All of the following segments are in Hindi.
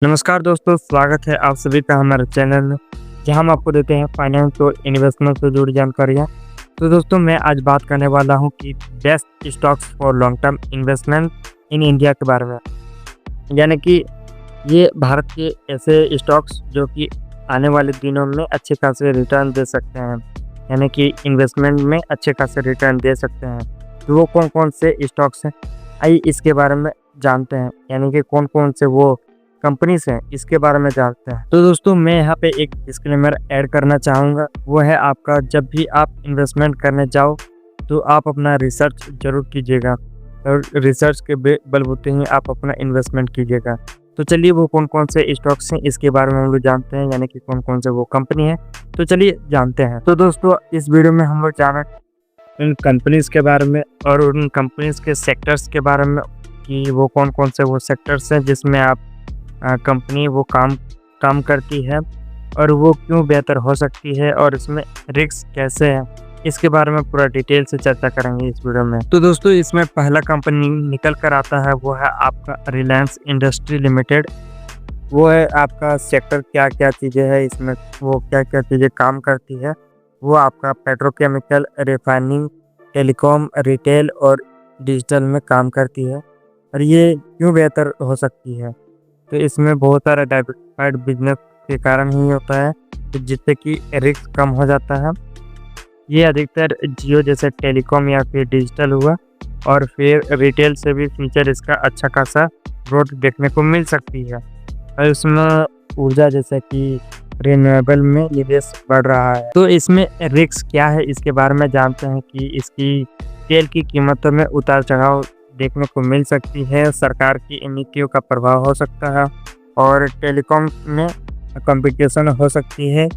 नमस्कार दोस्तों, स्वागत है आप सभी का हमारे चैनल में, जहां हम आपको देते हैं फाइनेंस और इन्वेस्टमेंट से जुड़ी जानकारियां। तो दोस्तों, मैं आज बात करने वाला हूं कि best stocks for long term investment in India के बारे में। यानी कि ये भारत के ऐसे स्टॉक्स जो कि आने वाले दिनों में अच्छे खासे रिटर्न दे सकते हैं, यानी कि इन्वेस्टमेंट में अच्छे खासे रिटर्न दे सकते हैं। तो वो कौन कौन से स्टॉक्स हैं, आइए इसके बारे में जानते हैं। यानी कि कौन कौन से वो कंपनीज हैं, इसके बारे में जानते हैं। तो दोस्तों, मैं यहाँ पे एक डिस्क्लेमर ऐड करना चाहूँगा, वो है आपका जब भी आप इन्वेस्टमेंट करने जाओ तो आप अपना रिसर्च जरूर कीजिएगा और रिसर्च के बलबूते ही आप अपना इन्वेस्टमेंट कीजिएगा। तो चलिए वो कौन कौन से स्टॉक्स हैं इसके बारे में हम लोग जानते हैं, यानी कि कौन कौन से वो कंपनी है। तो चलिए जानते हैं। तो दोस्तों, इस वीडियो में हम लोग जाना उन कंपनीज के बारे में और उन कंपनीज के सेक्टर्स के बारे में कि वो कौन कौन से वो सेक्टर्स हैं जिसमें आप कंपनी वो काम करती है और वो क्यों बेहतर हो सकती है और इसमें रिस्क कैसे है, इसके बारे में पूरा डिटेल से चर्चा करेंगे इस वीडियो में। तो दोस्तों, इसमें पहला कंपनी निकल कर आता है, वो है आपका रिलायंस इंडस्ट्री लिमिटेड। वो है आपका सेक्टर क्या क्या चीज़ें हैं इसमें, वो क्या क्या चीज़ें काम करती है। वो आपका पेट्रोकेमिकल, रिफाइनिंग, टेलीकॉम, रिटेल और डिजिटल में काम करती है। और ये क्यों बेहतर हो सकती है, तो इसमें बहुत सारा डाइवर्सिफाइड बिजनेस के कारण ही होता है, तो जिससे कि रिस्क कम हो जाता है। ये अधिकतर जियो जैसे टेलीकॉम या फिर डिजिटल हुआ, और फिर रिटेल से भी फीचर इसका अच्छा खासा ग्रोथ देखने को मिल सकती है। और इसमें ऊर्जा जैसे कि रिन्यूएबल में निवेश बढ़ रहा है। तो इसमें रिस्क क्या है इसके बारे में जानते हैं कि इसकी तेल की कीमतों में उतार चढ़ाव देखने को मिल सकती है, सरकार की नीतियों का प्रभाव हो सकता है, और टेलीकॉम में कंपटीशन हो सकती है।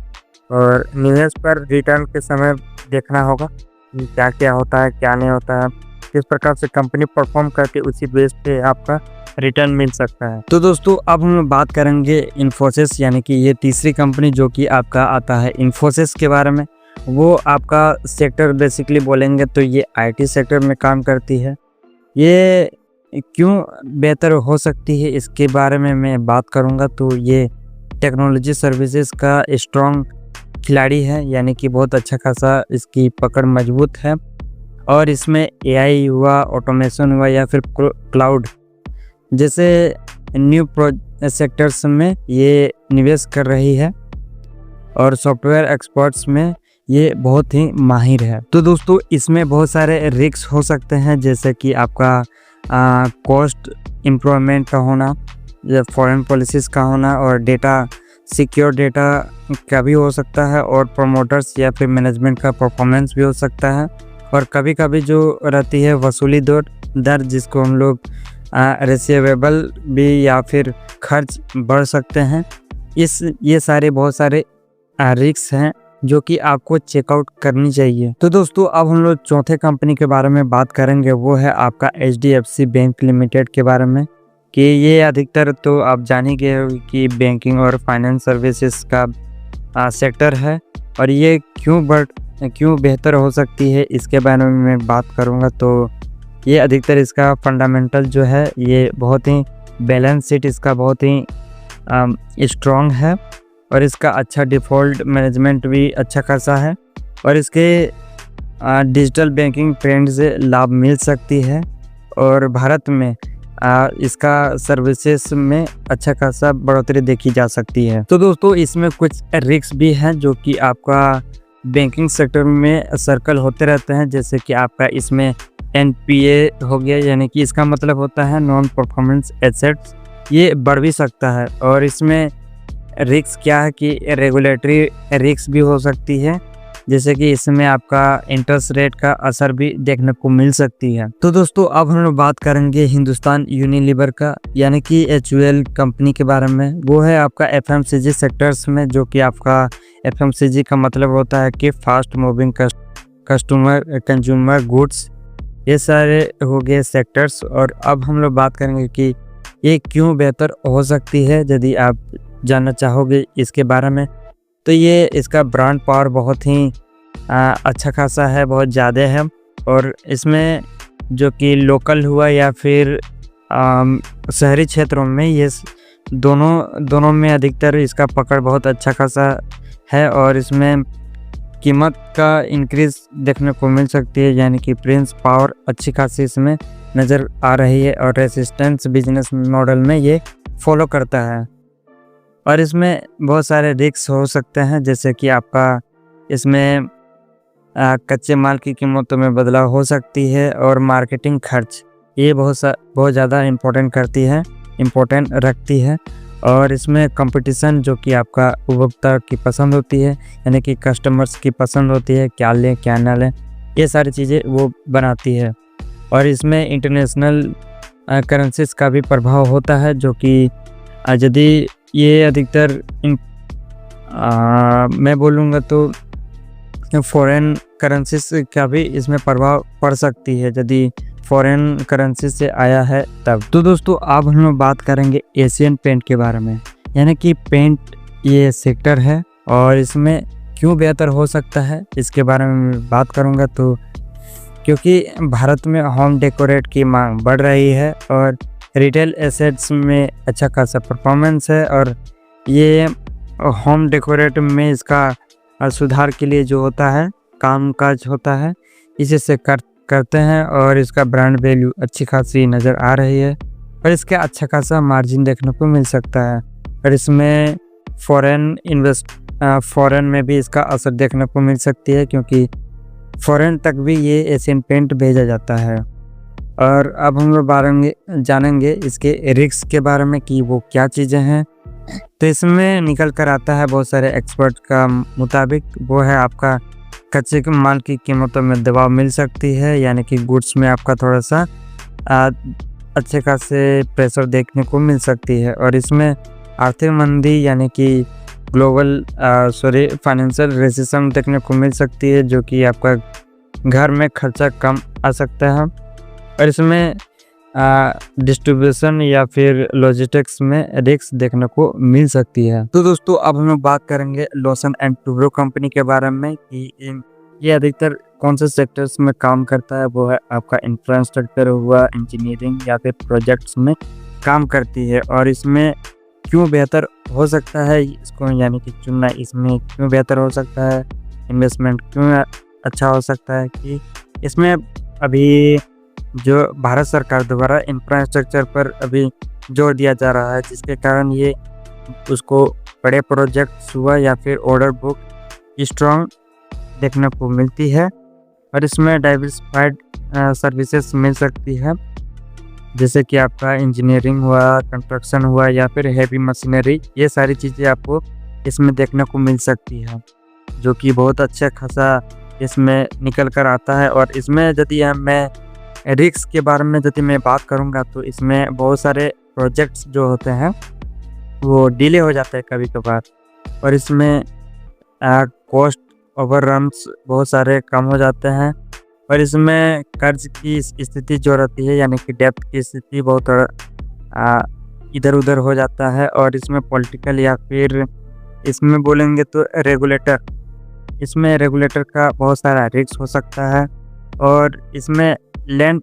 और निवेश पर रिटर्न के समय देखना होगा कि क्या क्या होता है, क्या नहीं होता है, किस प्रकार से कंपनी परफॉर्म करके उसी बेस पे आपका रिटर्न मिल सकता है। तो दोस्तों, अब हम बात करेंगे इन्फोसिस, यानी कि ये तीसरी कंपनी जो कि आपका आता है इन्फोसिस के बारे में। वो आपका सेक्टर बेसिकली बोलेंगे तो ये IT सेक्टर में काम करती है। ये क्यों बेहतर हो सकती है इसके बारे में मैं बात करूंगा। तो ये टेक्नोलॉजी सर्विसेज का स्ट्रॉन्ग खिलाड़ी है, यानी कि बहुत अच्छा खासा इसकी पकड़ मजबूत है। और इसमें AI हुआ, ऑटोमेशन हुआ या फिर क्लाउड जैसे न्यू सेक्टर्स में ये निवेश कर रही है, और सॉफ्टवेयर एक्सपर्ट्स में ये बहुत ही माहिर है। तो दोस्तों, इसमें बहुत सारे रिस्क हो सकते हैं, जैसे कि आपका कॉस्ट इम्प्रूवमेंट का होना, या फॉरेन पॉलिसीज़ का होना, और डेटा सिक्योर डेटा का भी हो सकता है, और प्रमोटर्स या फिर मैनेजमेंट का परफॉर्मेंस भी हो सकता है। और कभी कभी जो रहती है वसूली दर जिसको हम लोग रिसीवेबल भी या फिर खर्च बढ़ सकते हैं। ये सारे बहुत सारे रिस्क हैं जो कि आपको चेकआउट करनी चाहिए। तो दोस्तों, अब हम लोग चौथे कंपनी के बारे में बात करेंगे, वो है आपका HDFC बैंक लिमिटेड के बारे में। कि ये अधिकतर तो आप जान ही गए हो कि बैंकिंग और फाइनेंस सर्विसेज का सेक्टर है, और ये क्यों बेहतर हो सकती है इसके बारे में मैं बात करूँगा। तो ये अधिकतर इसका फंडामेंटल जो है ये बहुत ही बैलेंस शीट इसका बहुत ही स्ट्रॉन्ग है, और इसका अच्छा डिफ़ॉल्ट मैनेजमेंट भी अच्छा खासा है, और इसके डिजिटल बैंकिंग ट्रेंड से लाभ मिल सकती है। और भारत में इसका सर्विसेज में अच्छा खासा बढ़ोतरी देखी जा सकती है। तो दोस्तों, इसमें कुछ रिस्क भी हैं जो कि आपका बैंकिंग सेक्टर में सर्कल होते रहते हैं, जैसे कि आपका इसमें NPA हो गया, यानी कि इसका मतलब होता है नॉन परफॉर्मेंस एसेट्स, ये बढ़ भी सकता है। और इसमें रिस्क क्या है कि रेगुलेटरी रिस्क भी हो सकती है, जैसे कि इसमें आपका इंटरेस्ट रेट का असर भी देखने को मिल सकती है। तो दोस्तों, अब हम लोग बात करेंगे हिंदुस्तान यूनिलीवर का, यानी कि HUL कंपनी के बारे में। वो है आपका FMCG सेक्टर्स में, जो कि आपका FMCG का मतलब होता है कि फास्ट मूविंग कंज्यूमर गुड्स, ये सारे हो गए सेक्टर्स। और अब हम लोग बात करेंगे कि ये क्यों बेहतर हो सकती है। यदि आप जानना चाहोगे इसके बारे में, तो ये इसका ब्रांड पावर बहुत ही अच्छा खासा है, बहुत ज़्यादा है। और इसमें जो कि लोकल हुआ या फिर शहरी क्षेत्रों में ये दोनों दोनों में अधिकतर इसका पकड़ बहुत अच्छा खासा है और इसमें कीमत का इंक्रीज देखने को मिल सकती है, यानी कि प्रिंस पावर अच्छी खासी इसमें नज़र आ रही है और रेसिस्टेंस बिजनेस मॉडल में ये फॉलो करता है। और इसमें बहुत सारे रिस्क हो सकते हैं, जैसे कि आपका इसमें कच्चे माल की कीमतों में बदलाव हो सकती है और मार्केटिंग खर्च ये बहुत ज़्यादा इम्पोर्टेंट रखती है। और इसमें कंपटीशन जो कि आपका उपभोक्ता की पसंद होती है, यानी कि कस्टमर्स की पसंद होती है, क्या लें क्या ना लें, ये सारी चीज़ें वो बनाती है। और इसमें इंटरनेशनल करेंसीज का भी प्रभाव होता है, जो कि यदि ये अधिकतर मैं बोलूँगा तो फॉरेन करेंसीज का भी इसमें प्रभाव पड़ सकती है, यदि फॉरेन करेंसी से आया है तब। तो दोस्तों अब हम लोग बात करेंगे एशियन पेंट के बारे में, यानी कि पेंट ये सेक्टर है और इसमें क्यों बेहतर हो सकता है इसके बारे में बात करूँगा। तो क्योंकि भारत में होम डेकोरेट की मांग बढ़ रही है और रिटेल एसेट्स में अच्छा खासा परफॉर्मेंस है, और ये होम डेकोरेट में इसका सुधार के लिए जो होता है कामकाज होता है, इसी से करते हैं और इसका ब्रांड वैल्यू अच्छी खासी नज़र आ रही है और इसके अच्छा खासा मार्जिन देखने को मिल सकता है। और इसमें फॉरेन में भी इसका असर देखने को मिल सकती है, क्योंकि फॉरेन तक भी ये एशियन पेंट भेजा जाता है। और अब हम लोग जानेंगे इसके रिस्क के बारे में कि वो क्या चीज़ें हैं। तो इसमें निकल कर आता है बहुत सारे एक्सपर्ट का मुताबिक, वो है आपका कच्चे माल की कीमतों में दबाव मिल सकती है, यानी कि गुड्स में आपका थोड़ा सा अच्छे खासे प्रेशर देखने को मिल सकती है। और इसमें आर्थिक मंदी यानी कि फाइनेंशियल रेसिशन देखने को मिल सकती है, जो कि आपका घर में खर्चा कम आ सकता है। और इसमें डिस्ट्रीब्यूशन या फिर लॉजिस्टिक्स में रिस्क देखने को मिल सकती है। तो दोस्तों अब हम लोग बात करेंगे लॉसन एंड टुब्रो कंपनी के बारे में कि ये अधिकतर कौन से सेक्टर्स में काम करता है। वो है आपका इंफ्रास्ट्रक्चर हुआ, इंजीनियरिंग या फिर प्रोजेक्ट्स में काम करती है। और इसमें क्यों बेहतर हो सकता है इसको यानी कि चुनना, इसमें क्यों बेहतर हो सकता है, इन्वेस्टमेंट क्यों अच्छा हो सकता है कि इसमें अभी जो भारत सरकार द्वारा इंफ्रास्ट्रक्चर पर अभी जोर दिया जा रहा है, जिसके कारण ये उसको बड़े प्रोजेक्ट्स हुआ या फिर ऑर्डर बुक स्ट्रॉन्ग देखने को मिलती है। और इसमें डाइवर्सिफाइड सर्विसेज मिल सकती है, जैसे कि आपका इंजीनियरिंग हुआ, कंस्ट्रक्शन हुआ या फिर हैवी मशीनरी, ये सारी चीज़ें आपको इसमें देखने को मिल सकती है, जो कि बहुत अच्छा खासा इसमें निकल कर आता है। और इसमें यदि मैं रिस्क के बारे में यदि मैं बात करूंगा, तो इसमें बहुत सारे प्रोजेक्ट्स जो होते हैं वो डिले हो जाते हैं कभी कभार, और इसमें कॉस्ट ओवररन्स बहुत सारे कम हो जाते हैं। और इसमें कर्ज की स्थिति जो रहती है, यानी कि डेब्ट की स्थिति बहुत इधर उधर हो जाता है। और इसमें पॉलिटिकल या फिर इसमें बोलेंगे तो रेगुलेटर का बहुत सारा रिस्क हो सकता है। और इसमें लैंड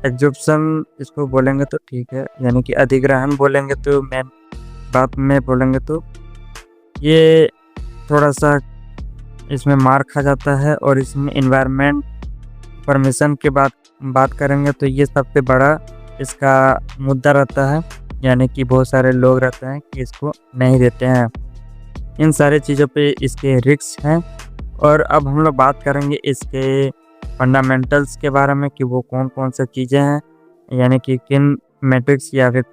एग्जॉप्शन इसको बोलेंगे तो ठीक है, यानी कि अधिग्रहण बोलेंगे तो मेन बात में बोलेंगे तो ये थोड़ा सा इसमें मार खा जाता है। और इसमें एनवायरनमेंट परमिशन के बात करेंगे तो ये सबसे बड़ा इसका मुद्दा रहता है, यानी कि बहुत सारे लोग रहते हैं कि इसको नहीं देते हैं। इन सारी चीज़ों पे इसके रिस्क हैं। और अब हम लोग बात करेंगे इसके फंडामेंटल्स के बारे में कि वो कौन कौन सी चीज़ें हैं, यानी कि किन मैट्रिक्स या फिर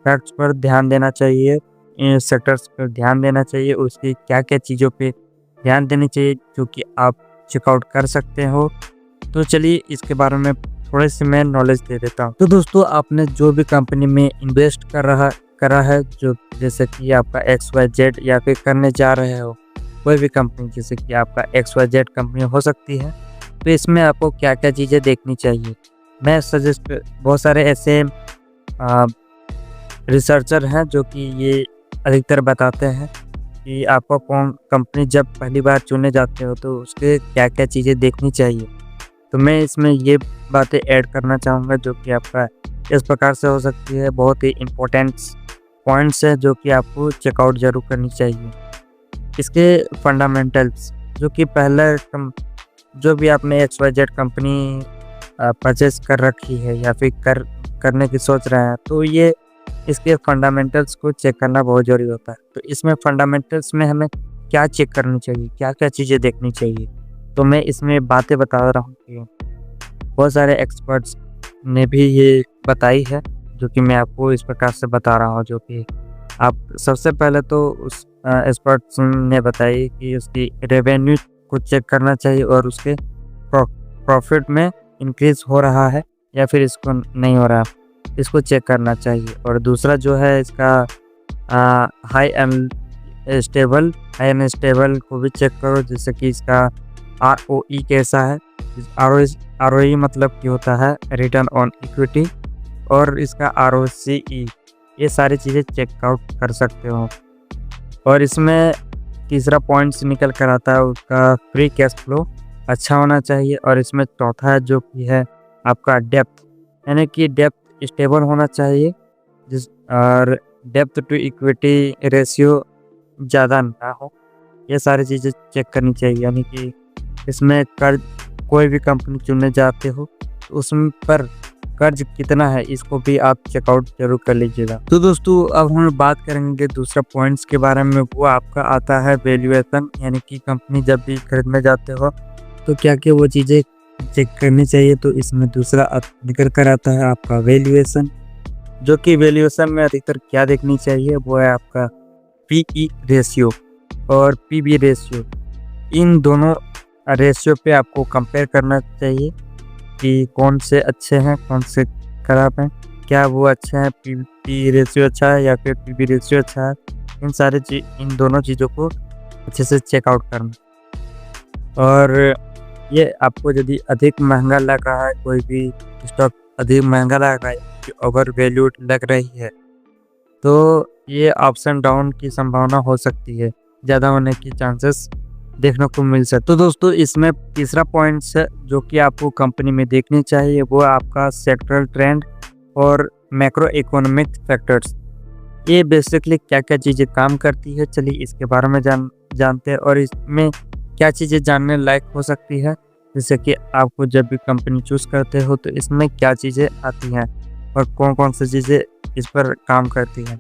फैक्ट्स पर ध्यान देना चाहिए, इन सेक्टर्स पर ध्यान देना चाहिए, उसकी क्या क्या चीज़ों पे ध्यान देनी चाहिए जो कि आप चेकआउट कर सकते हो। तो चलिए इसके बारे में थोड़ी सी मैं नॉलेज दे देता हूँ। तो दोस्तों आपने जो भी कंपनी में इन्वेस्ट करा है, जो जैसे कि आपका XYZ या फिर करने जा रहे हो कोई भी कंपनी, जैसे कि आपका XYZ कंपनी हो सकती है, तो इसमें आपको क्या क्या चीज़ें देखनी चाहिए। मैं सजेस्ट बहुत सारे ऐसे रिसर्चर हैं जो कि ये अधिकतर बताते हैं कि आपको कौन कंपनी जब पहली बार चुने जाते हो तो उसके क्या क्या चीज़ें देखनी चाहिए। तो मैं इसमें ये बातें ऐड करना चाहूँगा जो कि आपका इस प्रकार से हो सकती है। बहुत ही इम्पोर्टेंट पॉइंट्स है जो कि आपको चेकआउट ज़रूर करनी चाहिए। इसके फंडामेंटल्स जो कि जो भी आपने XYZ कंपनी परचेस कर रखी है या फिर करने की सोच रहे हैं, तो ये इसके फंडामेंटल्स को चेक करना बहुत ज़रूरी होता है। तो इसमें फंडामेंटल्स में हमें क्या चेक करनी चाहिए, क्या-क्या चीज़ें देखनी चाहिए, तो मैं इसमें बातें बता रहा हूँ कि बहुत सारे एक्सपर्ट्स ने भी ये बताई है, जो कि मैं आपको इस प्रकार से बता रहा हूँ। जो कि आप सबसे पहले तो उस एक्सपर्ट्स ने बताई कि उसकी रेवेन्यू को चेक करना चाहिए और उसके प्रॉफिट में इंक्रीज़ हो रहा है या फिर इसको नहीं हो रहा, इसको चेक करना चाहिए। और दूसरा जो है इसका हाई एंड स्टेबल को भी चेक करो, जैसे कि इसका ROE कैसा है। ROE मतलब कि होता है रिटर्न ऑन इक्विटी, और इसका ROCE, ये सारी चीज़ें चेकआउट कर सकते हो। और इसमें तीसरा पॉइंट्स निकल कर आता है उसका फ्री कैश फ्लो अच्छा होना चाहिए। और इसमें चौथा है जो कि है आपका डेप्थ, यानी कि डेप्थ स्टेबल होना चाहिए, और डेप्थ टू इक्विटी रेशियो ज़्यादा ना हो। ये सारी चीज़ें चेक करनी चाहिए, यानी कि इसमें कर्ज कोई भी कंपनी चुनने जाते हो तो उसमें पर कर्ज कितना है, इसको भी आप चेकआउट जरूर कर लीजिएगा। तो दोस्तों अब हम बात करेंगे दूसरा पॉइंट्स के बारे में, वो आपका आता है वैल्यूएशन, यानी कि कंपनी जब भी खरीदने जाते हो तो क्या क्या वो चीज़ें चेक करनी चाहिए। तो इसमें दूसरा निकल कर आता है आपका वैल्यूएशन, जो कि वैल्यूएशन में अधिकतर क्या देखनी चाहिए, वो है आपका PE रेशियो और PB रेशियो। इन दोनों रेशियो पे आपको कंपेयर करना चाहिए कि कौन से अच्छे हैं, कौन से खराब हैं, क्या वो अच्छे हैं, PE रेशियो अच्छा है या फिर PB रेशियो अच्छा है। इन दोनों चीज़ों को अच्छे से चेकआउट करना। और ये आपको यदि अधिक महंगा लग रहा है, कोई भी स्टॉक अधिक महंगा लग रहा है, ओवर वैल्यूड लग रही है, तो ये अप्स एंड डाउन की संभावना हो सकती है, ज़्यादा होने की चांसेस देखने को मिल सकते। तो दोस्तों इसमें तीसरा पॉइंट्स है जो कि आपको कंपनी में देखनी चाहिए, वो आपका सेक्टरल ट्रेंड और मैक्रो इकोनॉमिक फैक्टर्स। ये बेसिकली क्या क्या चीज़ें काम करती है, चलिए इसके बारे में जानते हैं। और इसमें क्या चीज़ें जानने लायक हो सकती है, जैसे कि आपको जब भी कंपनी चूज़ करते हो तो इसमें क्या चीज़ें आती हैं और कौन कौन सी चीज़ें इस पर काम करती हैं।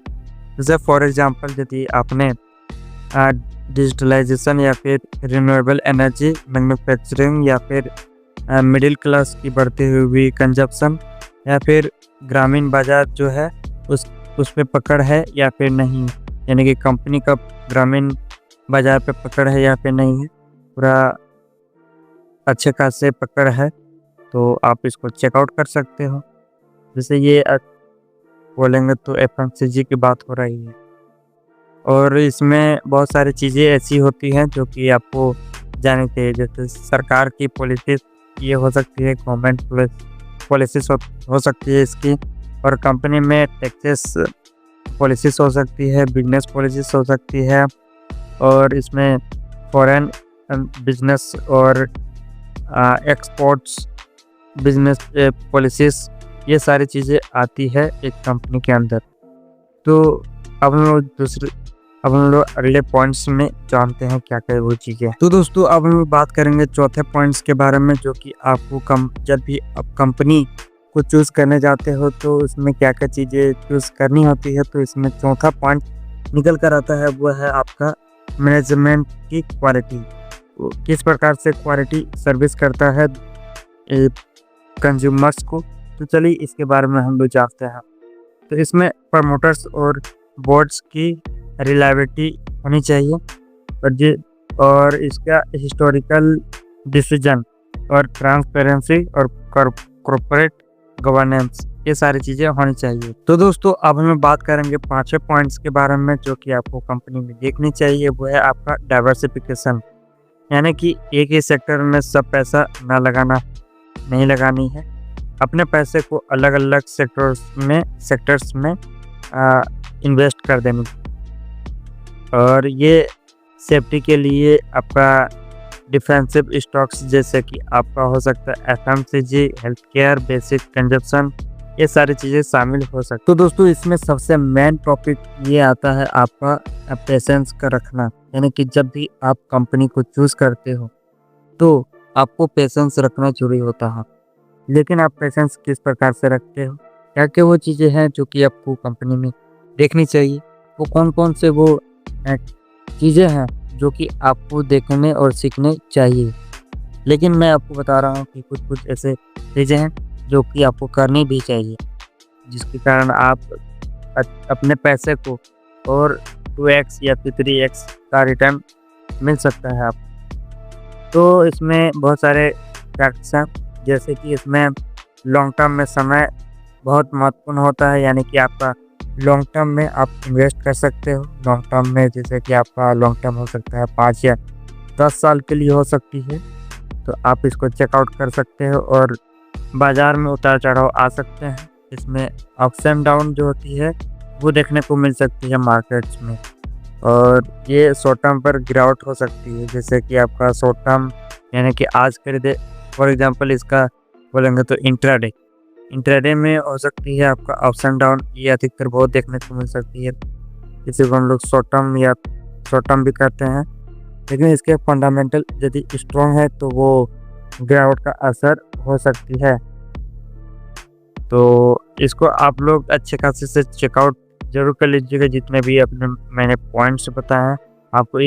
जैसे फॉर एग्जांपल यदि आपने डिजिटलाइजेशन या फिर रिन्यूएबल एनर्जी, मैन्युफैक्चरिंग या फिर मिडिल क्लास की बढ़ती हुई कंजप्शन या फिर ग्रामीण बाजार जो है उस पे पकड़ है या फिर नहीं, यानी कि कंपनी का ग्रामीण बाजार पे पकड़ है या फिर नहीं है, पूरा अच्छे खासे पकड़ है, तो आप इसको चेकआउट कर सकते हो। जैसे ये बोलेंगे तो FMCG की बात हो रही है। और इसमें बहुत सारी चीज़ें ऐसी होती हैं जो कि आपको जाननी चाहिए, जैसे सरकार की पॉलिसीज ये हो सकती है, गवर्नमेंट पॉलिसीज हो सकती है इसकी, और कंपनी में टैक्सेस पॉलिसीज हो सकती है, बिजनेस पॉलिसीज हो सकती है, और इसमें फॉरेन बिजनेस और एक्सपोर्ट्स बिजनेस पॉलिसीज, ये सारी चीज़ें आती है एक कंपनी के अंदर। तो अब हम लोग अगले पॉइंट्स में जानते हैं क्या क्या वो चीज़ें। तो दोस्तों अब हम बात करेंगे चौथे पॉइंट्स के बारे में, जो कि आपको जब भी आप कंपनी को चूज़ करने जाते हो तो उसमें क्या क्या चीज़ें चूज़ करनी होती है। तो इसमें चौथा पॉइंट निकल कर आता है, वो है आपका मैनेजमेंट की क्वालिटी। किस प्रकार से क्वालिटी सर्विस करता है कंज्यूमर्स को, तो चलिए इसके बारे में हम लोग जानते हैं। तो इसमें प्रमोटर्स और बोर्ड्स की रिलायबिलिटी होनी चाहिए, और इसका हिस्टोरिकल डिसीजन और ट्रांसपेरेंसी और कॉर्पोरेट गवर्नेंस, ये सारी चीज़ें होनी चाहिए। तो दोस्तों अब हम बात करेंगे पांचवें पॉइंट्स के बारे में जो कि आपको कंपनी में देखनी चाहिए, वो है आपका डाइवर्सिफिकेशन, यानी कि एक ही सेक्टर में सब पैसा नहीं लगानी है, अपने पैसे को अलग अलग सेक्टर्स में इन्वेस्ट कर देनी। और ये सेफ्टी के लिए आपका डिफेंसिव स्टॉक्स जैसे कि आपका हो सकता है FMCG, health care, basic consumption, ये सारी चीज़ें शामिल हो सकती। तो दोस्तों इसमें सबसे मेन टॉपिक ये आता है आपका पेशेंस का रखना, यानी कि जब भी आप कंपनी को चूज़ करते हो तो आपको पेशेंस रखना जरूरी होता है। लेकिन आप पेशेंस किस प्रकार से रखते हो, क्या क्या वो चीज़ें हैं जो कि आपको कंपनी में देखनी चाहिए, वो कौन कौन से वो चीज़ें हैं जो कि आपको देखने और सीखने चाहिए। लेकिन मैं आपको बता रहा हूँ कि कुछ कुछ ऐसे चीज़ें हैं जो कि आपको करनी भी चाहिए, जिसके कारण आप अपने पैसे को और 2x या फिर 3x का रिटर्न मिल सकता है आपको। तो इसमें बहुत सारे फैक्ट्स हैं, जैसे कि इसमें लॉन्ग टर्म में समय बहुत महत्वपूर्ण होता है, यानी कि आपका लॉन्ग टर्म में आप इन्वेस्ट कर सकते हो। लॉन्ग टर्म में जैसे कि आपका लॉन्ग टर्म हो सकता है 5 या 10 साल के लिए हो सकती है, तो आप इसको चेकआउट कर सकते हो। और बाज़ार में उतार चढ़ाव आ सकते हैं, इसमें अप्स एंड डाउन जो होती है वो देखने को मिल सकती है मार्केट्स में। और ये शॉर्ट टर्म पर गिरावट हो सकती है, जैसे कि आपका शॉर्ट टर्म यानी कि आज खरीदे, फॉर एग्जांपल इसका बोलेंगे तो इंट्राडे में हो सकती है आपका अप्स एंड डाउन, ये अधिकतर बहुत देखने को मिल सकती है। इसी को हम लोग शॉर्ट टर्म या शॉर्ट टर्म भी कहते हैं। लेकिन इसके फंडामेंटल यदि स्ट्रॉन्ग है तो वो गिरावट का असर हो सकती है। तो इसको आप लोग अच्छे खासे से चेकआउट जरूर कर लीजिएगा, जितने भी अपने मैंने पॉइंट्स बताए हैं आपको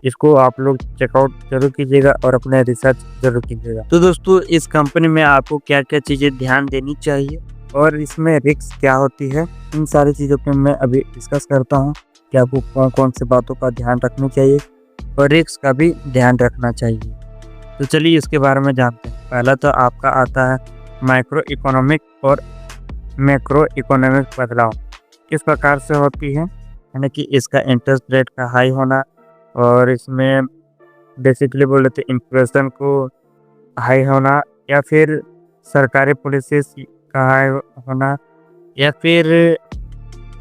इसको आप लोग चेकआउट जरूर कीजिएगा और अपने रिसर्च जरूर कीजिएगा। तो दोस्तों इस कंपनी में आपको क्या क्या चीज़ें ध्यान देनी चाहिए और इसमें रिस्क क्या होती है, इन सारी चीज़ों पे मैं अभी डिस्कस करता हूँ कि आपको कौन कौन सी बातों का ध्यान रखना चाहिए और रिस्क का भी ध्यान रखना चाहिए। तो चलिए इसके बारे में जानते हैं। पहला तो आपका आता है माइक्रो इकोनॉमिक और मैक्रो इकोनॉमिक बदलाव किस प्रकार से होती है, यानी कि इसका इंटरेस्ट रेट का हाई होना, और इसमें बेसिकली बोले तो इन्फ्लेशन को हाई होना, या फिर सरकारी पॉलिसीज का हाई होना, या फिर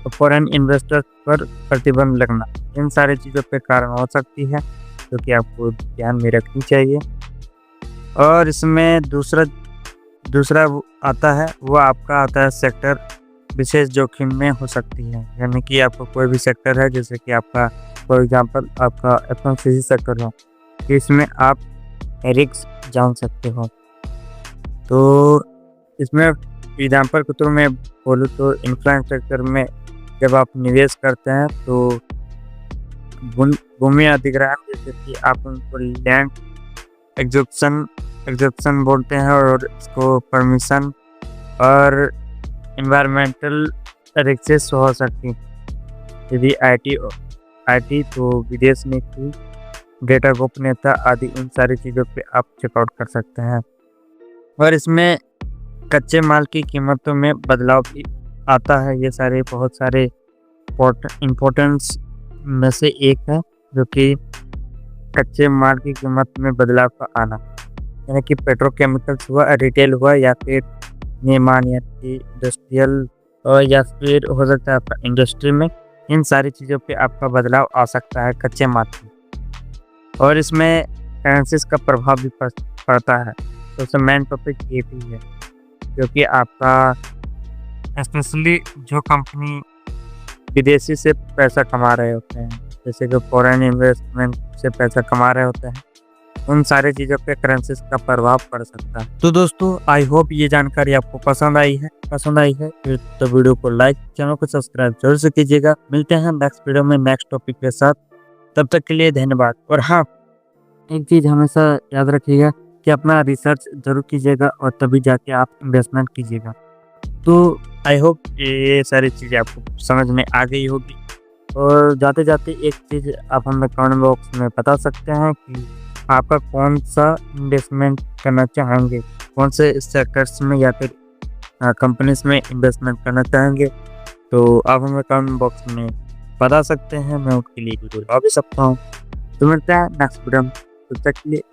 फॉरेन इन्वेस्टर पर प्रतिबंध लगना, इन सारी चीज़ों पे कारण हो सकती है जो कि आपको ध्यान में रखनी चाहिए। और इसमें दूसरा आता है वो आपका आता है सेक्टर विशेष जोखिम में हो सकती है, यानी कि आपका कोई भी सेक्टर है, जैसे कि आपका फॉर एग्जांपल आपका एफएमसीजी सेक्टर हो, तो इसमें आप रिस्क जान सकते हो। तो इसमें एग्जांपल के तौर में बोलूँ तो इंफ्रास्ट्रक्चर में जब आप निवेश करते हैं तो भूमि अधिग्रहण, जैसे कि आप उनको लैंड एग्जॉप्शन बोलते हैं, और इसको परमिशन और इन्वायरमेंटल रिस्क हो सकती। यदि आईटी तो विदेश में की डेटा गोपनीयता आदि, उन सारी चीज़ों पे आप चेकआउट कर सकते हैं। और इसमें कच्चे माल की कीमतों में बदलाव भी आता है। ये सारे बहुत सारे इम्पोर्टेंस में से एक है जो कि कच्चे माल की कीमत में बदलाव का आना, यानी कि पेट्रोकेमिकल्स हुआ, रिटेल हुआ, या फिर निर्माण या इंडस्ट्रियल, और या फिर हो सकता है आपका इंडस्ट्री में, इन सारी चीज़ों पे आपका बदलाव आ सकता है कच्चे माल की। और इसमें करेंसीज का प्रभाव भी पड़ता है। तो उसमें मेन टॉपिक ये भी है, क्योंकि आपका स्पेशली जो कंपनी विदेशी से पैसा कमा रहे होते हैं, जैसे कि फॉरेन इन्वेस्टमेंट से पैसा कमा रहे होते हैं, उन सारी चीज़ों पे करेंसीज का प्रभाव पड़ सकता है। तो दोस्तों आई होप ये जानकारी आपको पसंद आई है फिर तो वीडियो को लाइक, चैनल को सब्सक्राइब जरूर से कीजिएगा। मिलते हैं नेक्स्ट वीडियो में नेक्स्ट टॉपिक के साथ, तब तक के लिए धन्यवाद। और हाँ, एक चीज़ हमेशा याद रखिएगा कि अपना रिसर्च जरूर कीजिएगा और तभी जाके आप इन्वेस्टमेंट कीजिएगा। तो आई होप ये सारी चीज़ें आपको समझ में आ गई होगी। और जाते जाते एक चीज़ आप हमें कमेंट बॉक्स में बता सकते हैं कि आपका कौन सा इन्वेस्टमेंट करना चाहेंगे, कौन से सेक्टर्स में या फिर कंपनीज में इन्वेस्टमेंट करना चाहेंगे। तो आप हमें कमेंट बॉक्स में बता सकते हैं, मैं उनके लिए वीडियो ला भी सकता हूँ। तो मिलते हैं नेक्स्ट वीडियो में, तब तक के लिए।